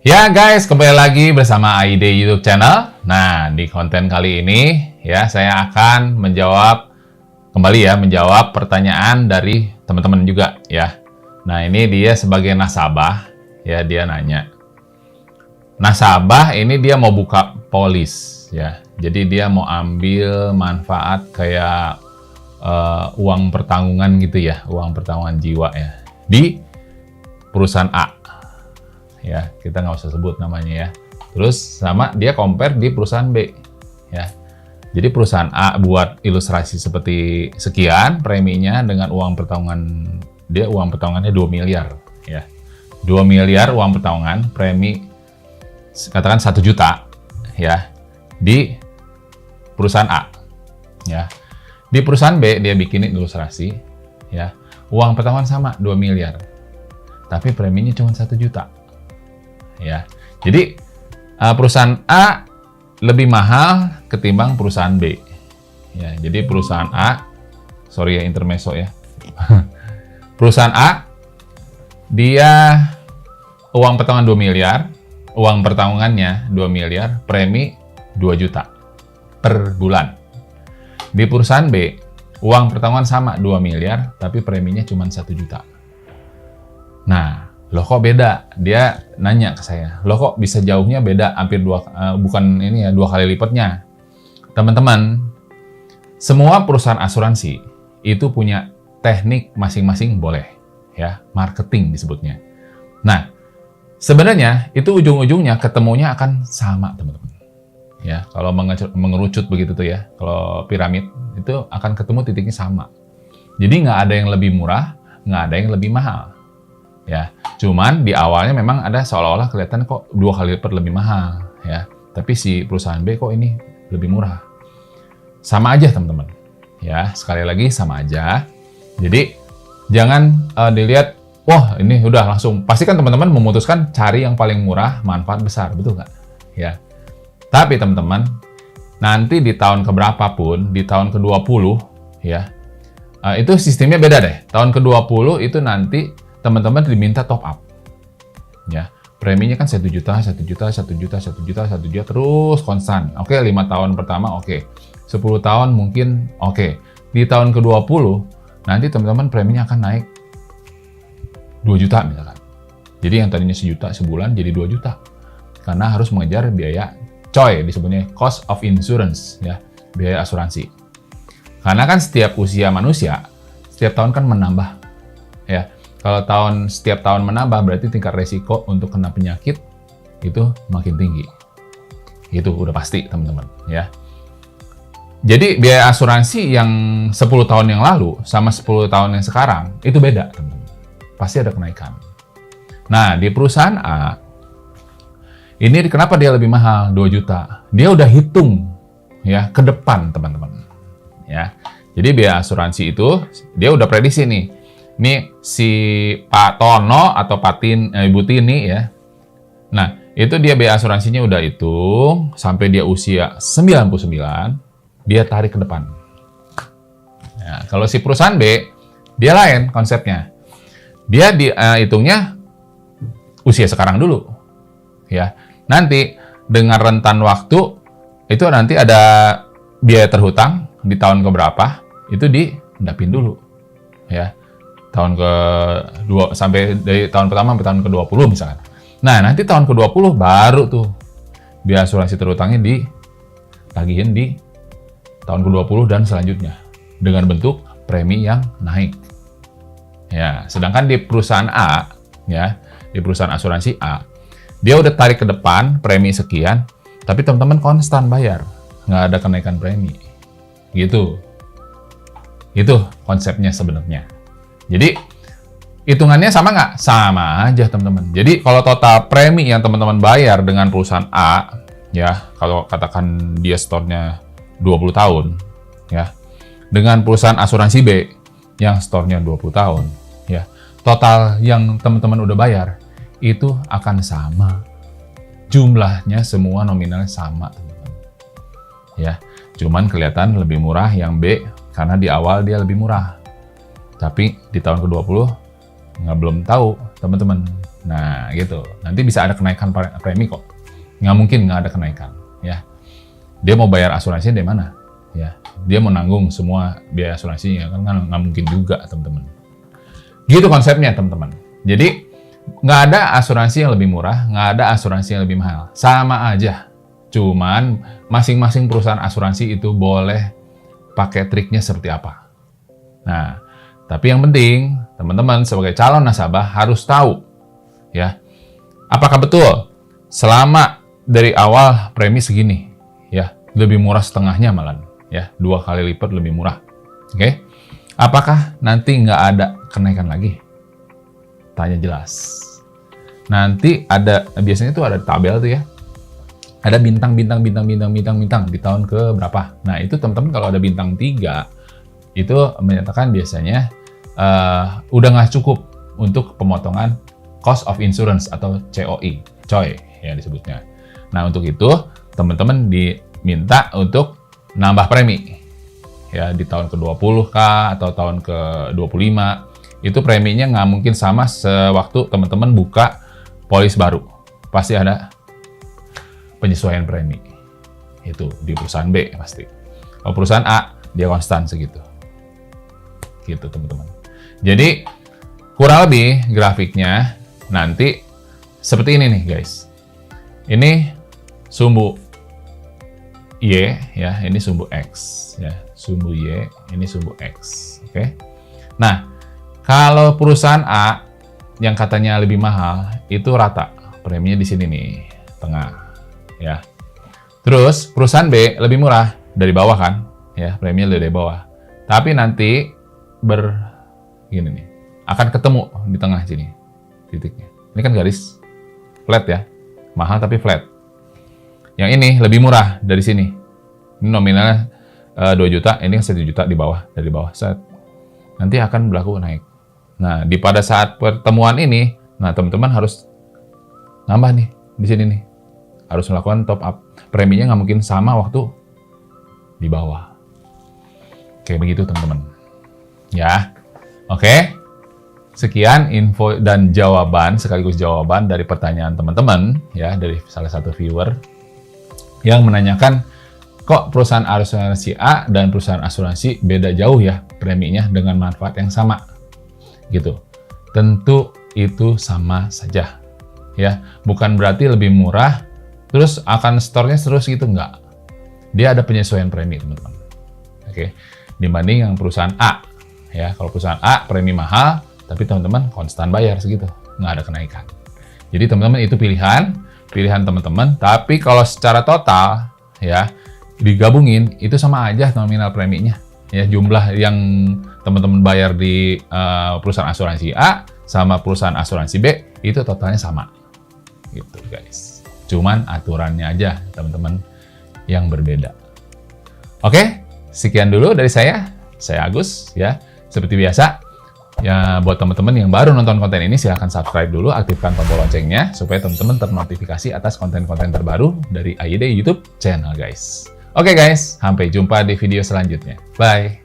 Ya guys, kembali lagi bersama AID YouTube channel. Nah, di konten kali ini ya saya akan menjawab pertanyaan dari teman-teman juga ya. Nah, ini dia sebagai nasabah ya, dia nanya. Nasabah ini dia mau buka polis ya. Jadi dia mau ambil manfaat kayak uang pertanggungan gitu ya, uang pertanggungan jiwa ya di perusahaan A. Ya, kita nggak usah sebut namanya ya. Terus sama dia compare di perusahaan B ya. Jadi perusahaan A buat ilustrasi seperti sekian preminya dengan uang pertanggungannya 2 miliar ya. 2 miliar uang pertanggungan, premi katakan 1 juta ya di perusahaan A ya. Di perusahaan B dia bikinin ilustrasi ya. Uang pertanggungan sama 2 miliar. Tapi preminya cuma 1 juta. Ya, jadi perusahaan A lebih mahal ketimbang perusahaan B. Ya, jadi perusahaan A, sorry ya intermezzo ya. Perusahaan A dia uang pertanggungan 2 miliar, uang pertanggungannya 2 miliar, premi 2 juta per bulan. Di perusahaan B, uang pertanggungan sama 2 miliar, tapi preminya cuma 1 juta. Nah, loh kok beda? Dia nanya ke saya, loh kok bisa jauhnya beda hampir dua kali lipatnya. Teman-teman, semua perusahaan asuransi itu punya teknik masing-masing boleh, ya, marketing disebutnya. Nah, sebenarnya itu ujung-ujungnya ketemunya akan sama, teman-teman. Ya, kalau mengerucut begitu tuh ya, kalau piramid itu akan ketemu titiknya sama. Jadi nggak ada yang lebih murah, nggak ada yang lebih mahal. Ya, cuman di awalnya memang ada seolah-olah kelihatan kok 2 kali lipat lebih mahal ya. Tapi si perusahaan B kok ini lebih murah. Sama aja teman-teman. Ya, sekali lagi sama aja. Jadi jangan dilihat, wah ini udah langsung. Pasti kan teman-teman memutuskan cari yang paling murah, manfaat besar, betul nggak? Ya. Tapi teman-teman, nanti di tahun keberapa pun, di tahun ke-20 ya, itu sistemnya beda deh. Tahun ke-20 itu nanti teman-teman diminta top up. Ya, preminya kan 1 juta, 1 juta, 1 juta, 1 juta, 1 juta terus konstan. Oke, 5 tahun pertama oke. 10 tahun mungkin oke. Di tahun ke-20 nanti teman-teman preminya akan naik 2 juta misalkan. Jadi yang tadinya 1 juta sebulan jadi 2 juta. Karena harus mengejar biaya COI, disebutnya cost of insurance ya, biaya asuransi. Karena kan setiap usia manusia setiap tahun kan menambah ya. Kalau setiap tahun menambah, berarti tingkat resiko untuk kena penyakit itu makin tinggi. Itu udah pasti, teman-teman. Ya. Jadi, biaya asuransi yang 10 tahun yang lalu sama 10 tahun yang sekarang, itu beda, teman-teman. Pasti ada kenaikan. Nah, di perusahaan A, ini kenapa dia lebih mahal, 2 juta? Dia udah hitung ya ke depan, teman-teman. Ya. Jadi, biaya asuransi itu, dia udah prediksi nih. Ini si Pak Tono atau Ibu Tini ya. Nah, itu dia biaya asuransinya udah hitung sampai dia usia 99, dia tarik ke depan. Nah, kalau si perusahaan B, dia lain konsepnya. Dia hitungnya usia sekarang dulu. Ya. Nanti dengan rentan waktu itu nanti ada biaya terhutang di tahun keberapa, itu diendapin dulu. Ya. Tahun ke-2 sampai dari tahun pertama sampai tahun ke-20 misalkan. Nah, nanti tahun ke-20 baru tuh biaya asuransi terhutangnya ditagihin di tahun ke-20 dan selanjutnya dengan bentuk premi yang naik. Ya, sedangkan di perusahaan A ya, di perusahaan asuransi A, dia udah tarik ke depan premi sekian, tapi teman-teman konstan bayar, nggak ada kenaikan premi. Gitu. Itu konsepnya sebenarnya. Jadi, hitungannya sama nggak? Sama aja, teman-teman. Jadi, kalau total premi yang teman-teman bayar dengan perusahaan A, ya, kalau katakan dia store-nya 20 tahun, ya, dengan perusahaan asuransi B, yang store-nya 20 tahun, ya, total yang teman-teman udah bayar, itu akan sama. Jumlahnya semua nominalnya sama, teman-teman. Ya, cuman kelihatan lebih murah yang B, karena di awal dia lebih murah. Tapi di tahun ke-20 belum tahu teman-teman Nah, gitu. Nanti bisa ada kenaikan premi kok. Nggak mungkin nggak ada kenaikan, ya. Dia mau bayar asuransinya dari mana? Ya, dia mau nanggung semua biaya asuransinya, kan nggak mungkin juga, teman-teman. Gitu konsepnya, teman-teman. Jadi, nggak ada asuransi yang lebih murah, nggak ada asuransi yang lebih mahal. Sama aja. Cuman, masing-masing perusahaan asuransi itu boleh pakai triknya seperti apa. Nah, tapi yang penting, teman-teman sebagai calon nasabah harus tahu, ya, apakah betul selama dari awal premi segini, ya, lebih murah setengahnya malah, ya, 2 kali lipat lebih murah. Oke? Apakah nanti nggak ada kenaikan lagi? Tanya jelas. Nanti ada, biasanya tuh ada tabel tuh ya, ada bintang di tahun ke berapa. Nah, itu teman-teman kalau ada bintang 3, itu menyatakan biasanya udah nggak cukup untuk pemotongan cost of insurance atau COI, COI ya disebutnya. Nah, untuk itu teman-teman diminta untuk nambah premi. Ya, di tahun ke-20 kah atau tahun ke-25, itu preminya nggak mungkin sama sewaktu teman-teman buka polis baru. Pasti ada penyesuaian premi. Itu di perusahaan B pasti. Kalau perusahaan A, dia konstan segitu. Gitu, teman-teman. Jadi, kurang lebih grafiknya nanti seperti ini nih, guys. Ini sumbu Y, ya, ini sumbu X, ya, sumbu Y, ini sumbu X, oke? Nah, kalau perusahaan A yang katanya lebih mahal, itu rata, preminya di sini nih, tengah, ya. Terus, perusahaan B lebih murah, dari bawah kan, ya, preminya dari bawah. Tapi nanti, gini nih, akan ketemu di tengah sini, titiknya. Ini kan garis flat ya, mahal tapi flat. Yang ini lebih murah dari sini. Ini nominalnya 2 juta, ini 1 juta di bawah, dari bawah. Set. Nanti akan berlaku naik. Nah, pada saat pertemuan ini, nah teman-teman harus nambah nih, di sini nih. Harus melakukan top up. Preminya nggak mungkin sama waktu di bawah. Kayak begitu, teman-teman. Ya, oke. Sekian info dan jawaban, sekaligus jawaban dari pertanyaan teman-teman, ya, dari salah satu viewer yang menanyakan, kok perusahaan asuransi A dan perusahaan asuransi beda jauh ya preminya dengan manfaat yang sama, gitu. Tentu itu sama saja, ya. Bukan berarti lebih murah, terus akan store-nya terus gitu, enggak. Dia ada penyesuaian premi, teman-teman. Oke, dibanding yang perusahaan A, ya. Kalau perusahaan A premi mahal, tapi teman-teman konstan bayar segitu, nggak ada kenaikan. Jadi teman-teman itu pilihan teman-teman. Tapi kalau secara total, ya, digabungin itu sama aja nominal preminya. Ya, jumlah yang teman-teman bayar di perusahaan asuransi A sama perusahaan asuransi B itu totalnya sama, gitu guys. Cuman aturannya aja teman-teman yang berbeda. Oke, sekian dulu dari saya Agus, ya. Seperti biasa. Ya, buat teman-teman yang baru nonton konten ini, silahkan subscribe dulu, aktifkan tombol loncengnya, supaya teman-teman ternotifikasi atas konten-konten terbaru dari AYD YouTube channel, guys. Oke guys, sampai jumpa di video selanjutnya. Bye!